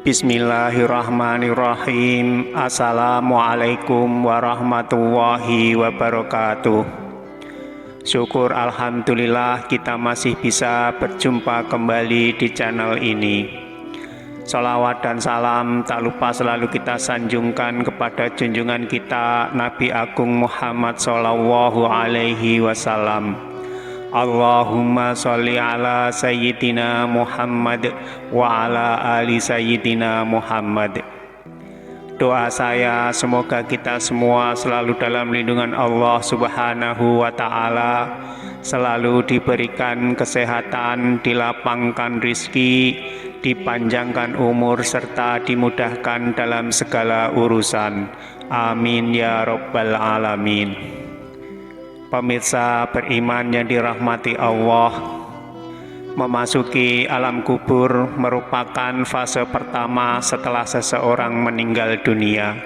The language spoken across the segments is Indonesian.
Bismillahirrahmanirrahim. Assalamualaikum warahmatullahi wabarakatuh. Syukur alhamdulillah kita masih bisa berjumpa kembali di channel ini. Salawat dan salam tak lupa selalu kita sanjungkan kepada junjungan kita Nabi Agung Muhammad Sallallahu Alaihi Wasallam. Allahumma sholli ala Sayyidina Muhammad wa ala ali Sayyidina Muhammad. Doa saya semoga kita semua selalu dalam lindungan Allah Subhanahu wa Ta'ala, selalu diberikan kesehatan, dilapangkan rizki, dipanjangkan umur, serta dimudahkan dalam segala urusan. Amin ya Rabbal Alamin. Pemirsa beriman yang dirahmati Allah, memasuki alam kubur merupakan fase pertama setelah seseorang meninggal dunia.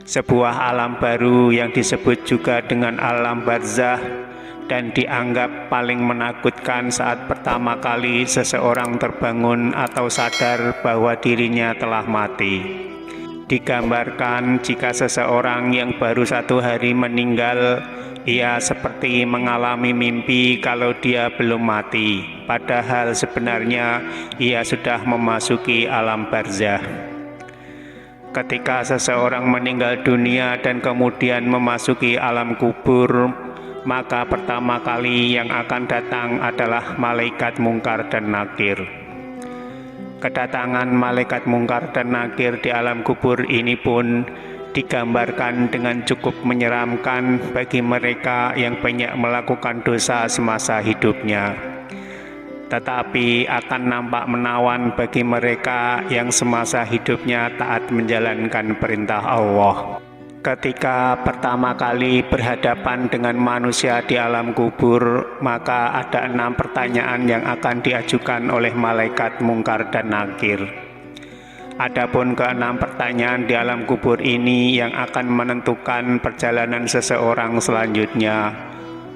Sebuah alam baru yang disebut juga dengan alam barzah dan dianggap paling menakutkan saat pertama kali seseorang terbangun atau sadar bahwa dirinya telah mati. Digambarkan jika seseorang yang baru 1 hari meninggal, ia seperti mengalami mimpi kalau dia belum mati, padahal sebenarnya ia sudah memasuki alam barzah. Ketika seseorang meninggal dunia dan kemudian memasuki alam kubur, maka pertama kali yang akan datang adalah malaikat mungkar dan nakir. Kedatangan malaikat mungkar dan nakir di alam kubur ini pun digambarkan dengan cukup menyeramkan bagi mereka yang banyak melakukan dosa semasa hidupnya, tetapi akan nampak menawan bagi mereka yang semasa hidupnya taat menjalankan perintah Allah. Ketika pertama kali berhadapan dengan manusia di alam kubur, maka ada 6 pertanyaan yang akan diajukan oleh malaikat mungkar dan nakir. Adapun ke-6 pertanyaan di alam kubur ini yang akan menentukan perjalanan seseorang selanjutnya.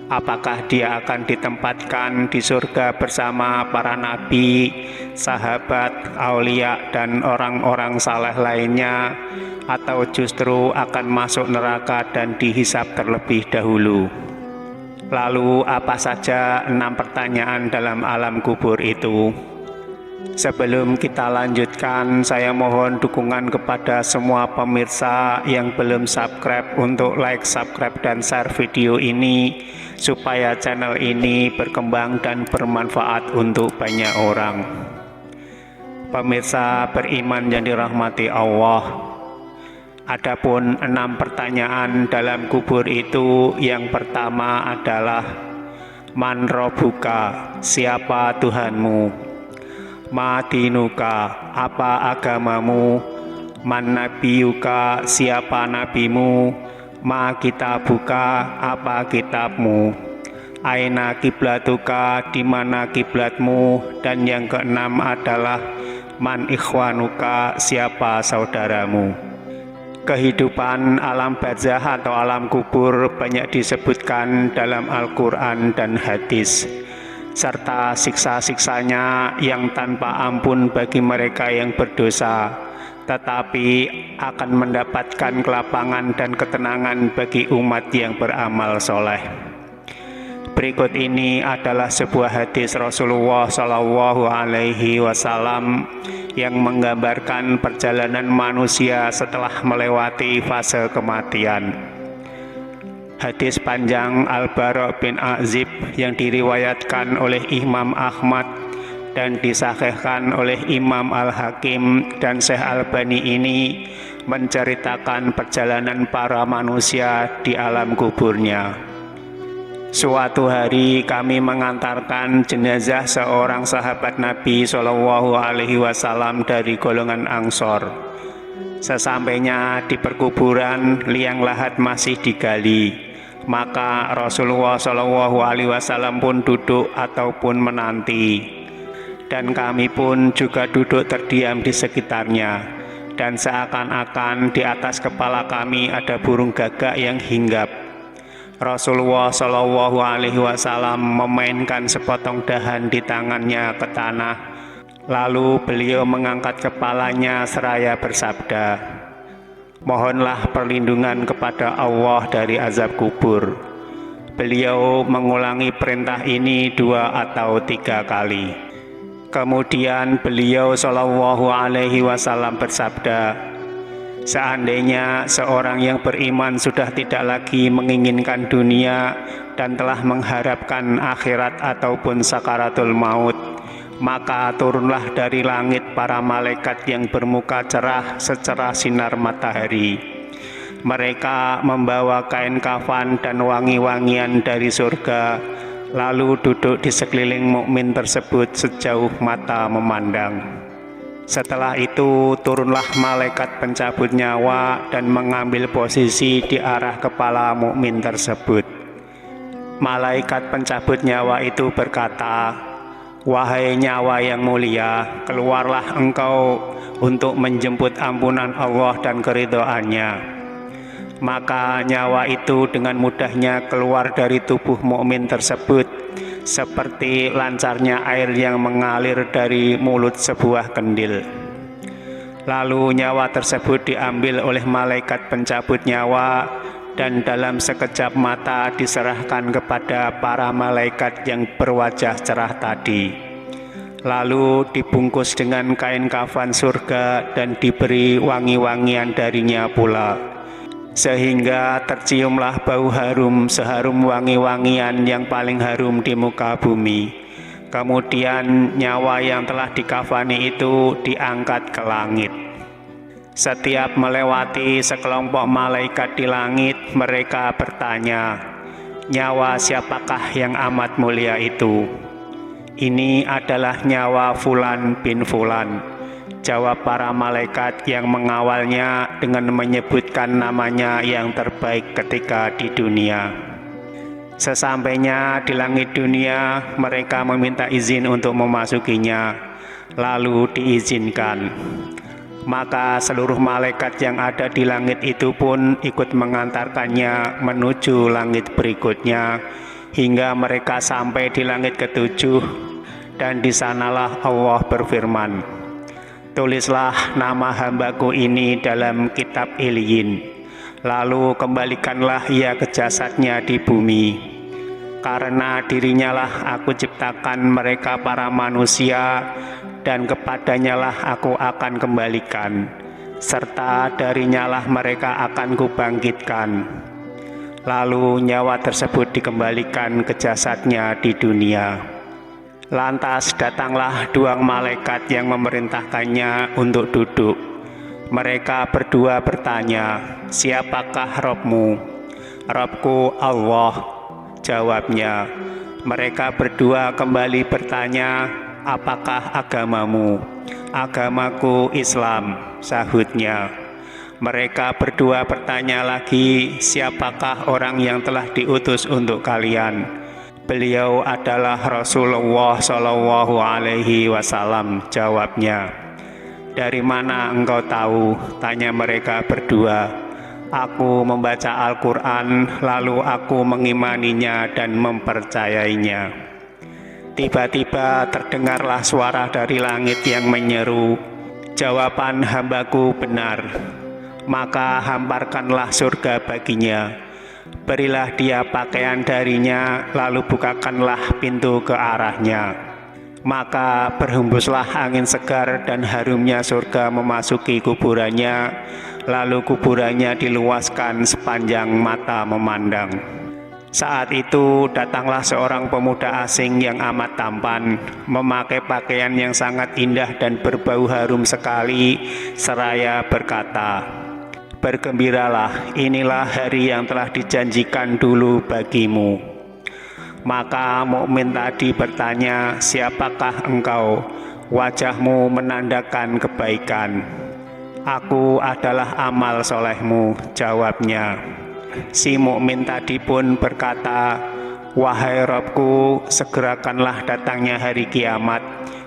Apakah dia akan ditempatkan di surga bersama para nabi, sahabat, aulia, dan orang-orang saleh lainnya, atau justru akan masuk neraka dan dihisab terlebih dahulu? Lalu apa saja 6 pertanyaan dalam alam kubur itu? Sebelum kita lanjutkan, saya mohon dukungan kepada semua pemirsa yang belum subscribe untuk like, subscribe, dan share video ini supaya channel ini berkembang dan bermanfaat untuk banyak orang. Pemirsa beriman yang dirahmati Allah, adapun 6 pertanyaan dalam kubur itu, yang pertama adalah Man Rabbuka, siapa Tuhanmu? Ma dinuka, apa agamamu? Man nabiyuka, siapa nabimu? Ma kitabuka, apa kitabmu? Aina kiblatuka, di mana kiblatmu? Dan yang ke-6 adalah Man ikhwanuka, siapa saudaramu? Kehidupan alam barzah atau alam kubur banyak disebutkan dalam Al-Quran dan hadis, serta siksa-siksanya yang tanpa ampun bagi mereka yang berdosa, tetapi akan mendapatkan kelapangan dan ketenangan bagi umat yang beramal soleh. Berikut ini adalah sebuah hadis Rasulullah Shallallahu Alaihi Wasallam yang menggambarkan perjalanan manusia setelah melewati fase kematian. Hadis panjang Al-Bara bin Azib yang diriwayatkan oleh Imam Ahmad dan disahihkan oleh Imam Al-Hakim dan Syekh Albani ini menceritakan perjalanan para manusia di alam kuburnya. Suatu hari kami mengantarkan jenazah seorang sahabat Nabi Shallallahu Alaihi Wasallam dari golongan Ansor. Sesampainya di perkuburan, liang lahat masih digali. Maka Rasulullah Shallallahu Alaihi Wasallam pun duduk ataupun menanti, dan kami pun juga duduk terdiam di sekitarnya, dan seakan-akan di atas kepala kami ada burung gagak yang hinggap. Rasulullah Shallallahu Alaihi Wasallam memainkan sepotong dahan di tangannya ke tanah Lalu beliau mengangkat kepalanya seraya bersabda, "Mohonlah perlindungan kepada Allah dari azab kubur." Beliau mengulangi perintah ini 2 atau 3 kali. Kemudian beliau Shallallahu Alaihi Wasallam bersabda, "Seandainya seorang yang beriman sudah tidak lagi menginginkan dunia dan telah mengharapkan akhirat ataupun sakaratul maut, maka turunlah dari langit para malaikat yang bermuka cerah secerah sinar matahari. Mereka membawa kain kafan dan wangi-wangian dari surga, lalu duduk di sekeliling mukmin tersebut sejauh mata memandang. Setelah itu turunlah malaikat pencabut nyawa dan mengambil posisi di arah kepala mukmin tersebut. Malaikat pencabut nyawa itu berkata, 'Wahai nyawa yang mulia, keluarlah engkau untuk menjemput ampunan Allah dan keridhoannya.' Maka nyawa itu dengan mudahnya keluar dari tubuh mukmin tersebut seperti lancarnya air yang mengalir dari mulut sebuah kendil. Lalu nyawa tersebut diambil oleh malaikat pencabut nyawa dan dalam sekejap mata diserahkan kepada para malaikat yang berwajah cerah tadi. Lalu dibungkus dengan kain kafan surga dan diberi wangi-wangian darinya pula, sehingga terciumlah bau harum seharum wangi-wangian yang paling harum di muka bumi. Kemudian nyawa yang telah dikafani itu diangkat ke langit. Setiap melewati sekelompok malaikat di langit, mereka bertanya, 'Nyawa siapakah yang amat mulia itu?' 'Ini adalah nyawa Fulan bin Fulan,' jawab para malaikat yang mengawalnya dengan menyebutkan namanya yang terbaik ketika di dunia. Sesampainya di langit dunia, mereka meminta izin untuk memasukinya, lalu diizinkan. Maka seluruh malaikat yang ada di langit itu pun ikut mengantarkannya menuju langit berikutnya, hingga mereka sampai di langit ketujuh, dan di sanalah Allah berfirman, 'Tulislah nama hambaku ini dalam kitab Iliyin, lalu kembalikanlah ia ke jasadnya di bumi. Karena dirinya lah aku ciptakan mereka para manusia, dan kepadanya lah aku akan kembalikan, serta darinya lah mereka akan kubangkitkan.' Lalu nyawa tersebut dikembalikan ke jasadnya di dunia. Lantas datanglah 2 malaikat yang memerintahkannya untuk duduk. Mereka berdua bertanya, 'Siapakah Robmu?' 'Robku Allah,' jawabnya. Mereka berdua kembali bertanya, 'Apakah agamamu?' 'Agamaku Islam,' sahutnya. Mereka berdua bertanya lagi, 'Siapakah orang yang telah diutus untuk kalian?' 'Beliau adalah Rasulullah Shallallahu Alaihi Wasallam,' jawabnya. 'Dari mana engkau tahu?' tanya mereka berdua. 'Aku membaca Al-Quran, lalu aku mengimaninya dan mempercayainya.' Tiba-tiba terdengarlah suara dari langit yang menyeru, 'Jawaban hambaku benar, maka hamparkanlah surga baginya. Berilah dia pakaian darinya, lalu bukakanlah pintu ke arahnya. Maka berhembuslah angin segar dan harumnya surga memasuki kuburannya, lalu kuburannya diluaskan sepanjang mata memandang. Saat itu datanglah seorang pemuda asing yang amat tampan, memakai pakaian yang sangat indah dan berbau harum sekali, seraya berkata, 'Bergembiralah, inilah hari yang telah dijanjikan dulu bagimu.' Maka mukmin tadi bertanya, 'Siapakah engkau?' 'Wajahmu menandakan kebaikan.' 'Aku adalah amal solehmu,' jawabnya. Si mukmin tadi pun berkata, 'Wahai Robku, segerakanlah datangnya hari kiamat,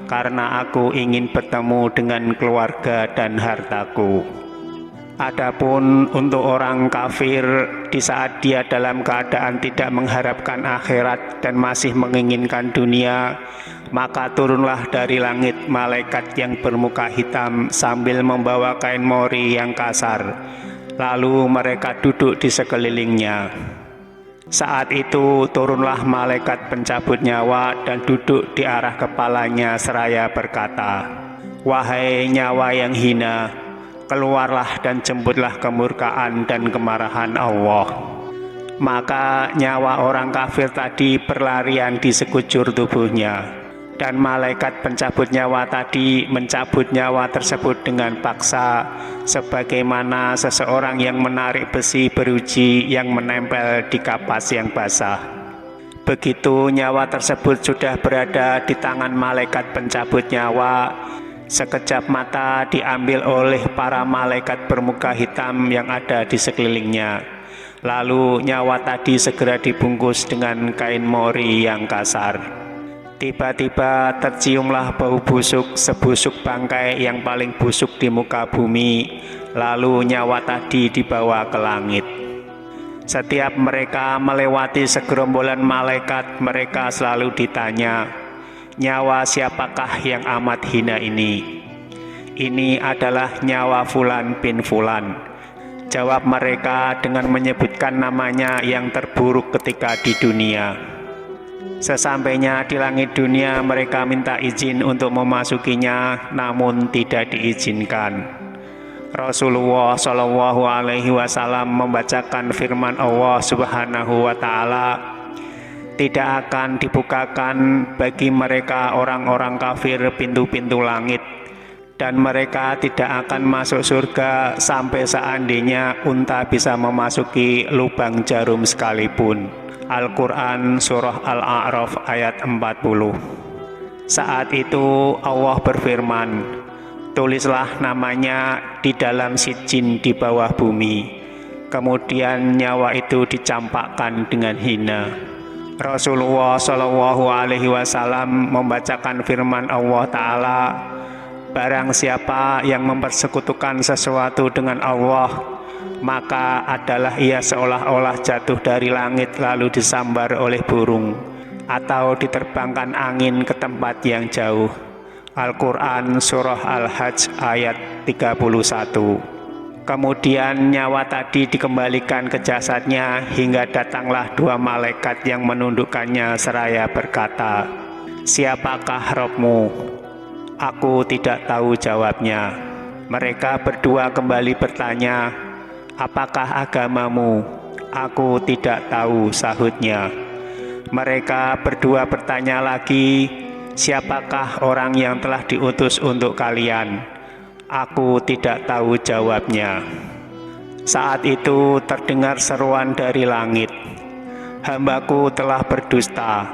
karena aku ingin bertemu dengan keluarga dan hartaku.' Adapun untuk orang kafir, di saat dia dalam keadaan tidak mengharapkan akhirat dan masih menginginkan dunia, maka turunlah dari langit malaikat yang bermuka hitam sambil membawa kain mori yang kasar. Lalu mereka duduk di sekelilingnya. Saat itu turunlah malaikat pencabut nyawa dan duduk di arah kepalanya seraya berkata, "Wahai nyawa yang hina, keluarlah dan jemputlah kemurkaan dan kemarahan Allah." Maka nyawa orang kafir tadi berlarian di sekujur tubuhnya, dan malaikat pencabut nyawa tadi mencabut nyawa tersebut dengan paksa, sebagaimana seseorang yang menarik besi beruji yang menempel di kapas yang basah. Begitu nyawa tersebut sudah berada di tangan malaikat pencabut nyawa, sekejap mata diambil oleh para malaikat bermuka hitam yang ada di sekelilingnya. Lalu nyawa tadi segera dibungkus dengan kain mori yang kasar. Tiba-tiba terciumlah bau busuk sebusuk bangkai yang paling busuk di muka bumi. Lalu nyawa tadi dibawa ke langit. Setiap mereka melewati segerombolan malaikat, mereka selalu ditanya, "Nyawa siapakah yang amat hina ini?" "Ini adalah nyawa Fulan bin Fulan," jawab mereka dengan menyebutkan namanya yang terburuk ketika di dunia. Sesampainya di langit dunia, mereka minta izin untuk memasukinya, namun tidak diizinkan. Rasulullah Shallallahu Alaihi Wasallam membacakan firman Allah Subhanahu Wa Taala, "Tidak akan dibukakan bagi mereka orang-orang kafir pintu-pintu langit, dan mereka tidak akan masuk surga sampai seandainya unta bisa memasuki lubang jarum sekalipun." Al-Quran Surah Al-A'raf ayat 40. Saat itu Allah berfirman, "Tulislah namanya di dalam sijin di bawah bumi." Kemudian nyawa itu dicampakkan dengan hina. Rasulullah Shallallahu Alaihi Wasallam membacakan firman Allah Ta'ala, "Barang siapa yang mempersekutukan sesuatu dengan Allah, maka adalah ia seolah-olah jatuh dari langit lalu disambar oleh burung, atau diterbangkan angin ke tempat yang jauh." Al-Quran Surah Al-Hajj ayat 31. Kemudian nyawa tadi dikembalikan ke jasadnya hingga datanglah dua malaikat yang menundukkannya seraya berkata, "Siapakah Rabbmu?" "Aku tidak tahu," jawabnya. Mereka berdua kembali bertanya, "Apakah agamamu?" "Aku tidak tahu," sahutnya. Mereka berdua bertanya lagi, "Siapakah orang yang telah diutus untuk kalian?" "Aku tidak tahu," jawabnya. Saat itu terdengar seruan dari langit, "Hambaku telah berdusta,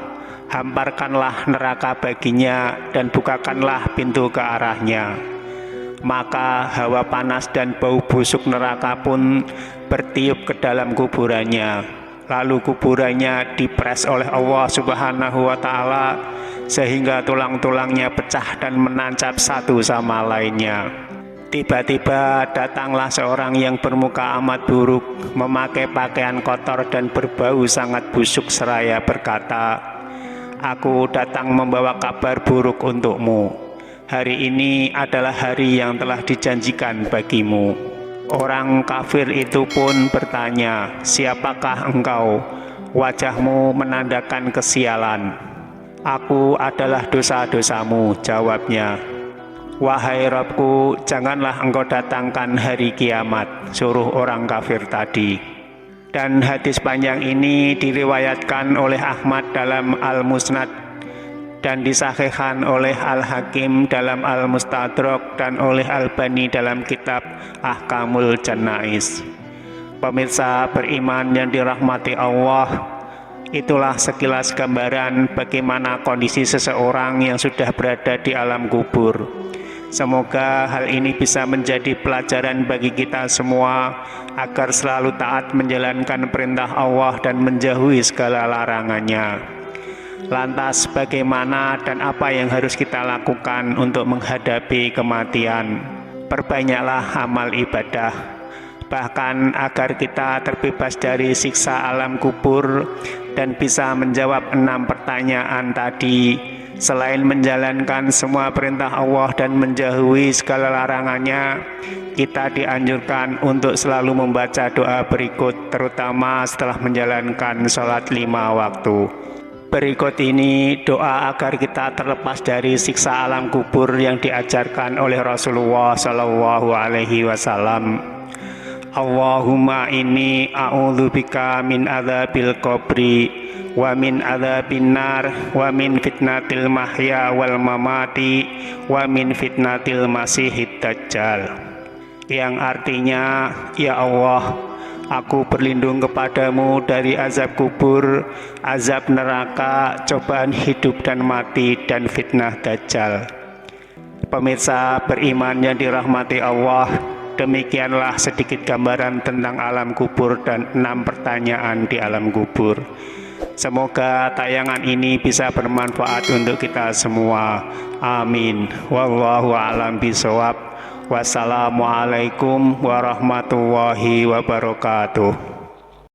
hamparkanlah neraka baginya dan bukakanlah pintu ke arahnya." Maka hawa panas dan bau busuk neraka pun bertiup ke dalam kuburannya. Lalu kuburannya dipres oleh Allah Subhanahu Wa Ta'ala sehingga tulang-tulangnya pecah dan menancap satu sama lainnya. Tiba-tiba datanglah seorang yang bermuka amat buruk, memakai pakaian kotor dan berbau sangat busuk seraya berkata, "Aku datang membawa kabar buruk untukmu. Hari ini adalah hari yang telah dijanjikan bagimu." Orang kafir itu pun bertanya, "Siapakah engkau?" "Wajahmu menandakan kesialan." "Aku adalah dosa-dosamu," jawabnya. "Wahai Rabbku, janganlah engkau datangkan hari kiamat," suruh orang kafir tadi. Dan hadis panjang ini diriwayatkan oleh Ahmad dalam Al-Musnad dan disahihkan oleh Al-Hakim dalam Al-Mustadrak dan oleh Albani dalam kitab Ahkamul Janais. Pemirsa beriman yang dirahmati Allah, itulah sekilas gambaran bagaimana kondisi seseorang yang sudah berada di alam kubur. Semoga hal ini bisa menjadi pelajaran bagi kita semua agar selalu taat menjalankan perintah Allah dan menjauhi segala larangannya. Lantas bagaimana dan apa yang harus kita lakukan untuk menghadapi kematian? Perbanyaklah amal ibadah. bahkan agar kita terbebas dari siksa alam kubur dan bisa menjawab 6 pertanyaan tadi. Selain menjalankan semua perintah Allah dan menjauhi segala larangannya, kita dianjurkan untuk selalu membaca doa berikut, terutama setelah menjalankan sholat 5 waktu. Berikut ini doa agar kita terlepas dari siksa alam kubur yang diajarkan oleh Rasulullah Shallallahu Alaihi Wasallam. Allahumma inni a'udzubika min adzabil qabri wa min adzabin nar wa min fitnatil mahya wal mamati wa min fitnatil masihid dajjal. Yang artinya, ya Allah, aku berlindung kepadamu dari azab kubur, azab neraka, cobaan hidup dan mati, dan fitnah dajjal. Pemirsa beriman yang dirahmati Allah, demikianlah sedikit gambaran tentang alam kubur dan 6 pertanyaan di alam kubur. Semoga tayangan ini bisa bermanfaat untuk kita semua. Amin. Wallahu a'lam bishawab. Wassalamualaikum warahmatullahi wabarakatuh.